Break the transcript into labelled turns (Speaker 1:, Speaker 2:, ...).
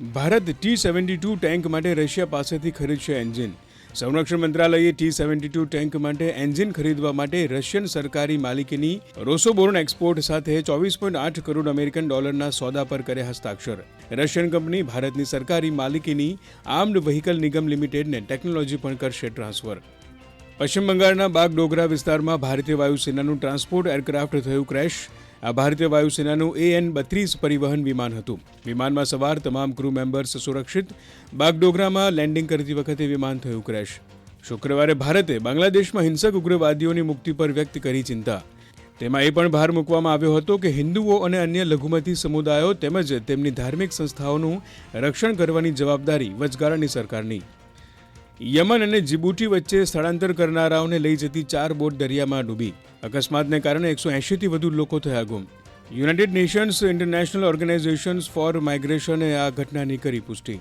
Speaker 1: Bharat T-72 tank માટે Russia પાસેથી ખરીદશે એન્જિન. સંરક્ષણ મંત્રાલયે T-72 ટેન્ક માટે એન્જિન ખરીદવા માટે રશિયન સરકારી માલિકીની રોસોબોર્ન એક્સપોર્ટ સાથે $24.8 કરોડ અમેરિકન ડોલરના સોદા પર કર્યા હસ્તાક્ષર. રશિયન કંપની ભારતની સરકારી માલિકીની આર્મ્ડ વ્હીકલ નિગમ લિમિટેડને ટેકનોલોજી પણ કરશે ટ્રાન્સફર. પશ્ચિમ બંગાળના બાગડોગરા વિસ્તારમાં ભારતીય વાયુસેનાનું ટ્રાન્સપોર્ટ એરક્રાફ્ટ થયું ક્રેશ. આ ભારતીય વાયુસેનાનું AN-32 પરિવહન વિમાન હતું. વિમાનમાં સવાર તમામ ક્રૂ મેમ્બર્સ સુરક્ષિત. બાગડોગરામાં લેન્ડિંગ કરતી વખતે વિમાન થયું ક્રેશ. શુક્રવારે ભારતે બાંગ્લાદેશમાં હિંસક ઉગ્રવાદીઓની મુક્તિ પર વ્યક્ત કરી ચિંતા. તેમાં એ પણ ભાર મૂકવામાં આવ્યો હતો કે હિન્દુઓ અને અન્ય લઘુમતી સમુદાયો તેમજ તેમની ધાર્મિક સંસ્થાઓનું રક્ષણ કરવાની જવાબદારી વચગાળાની સરકારની. યમન અને જિબુટી વચ્ચે સ્થળાંતર કરનારાઓને લઈ જતી 4 બોટ દરિયામાં ડૂબી. અકસ્માતને કારણે 180થી વધુ લોકો થયા ગુમ. United Nations international organizations for માઇગ્રેશને આ ઘટનાની કરી પુષ્ટિ.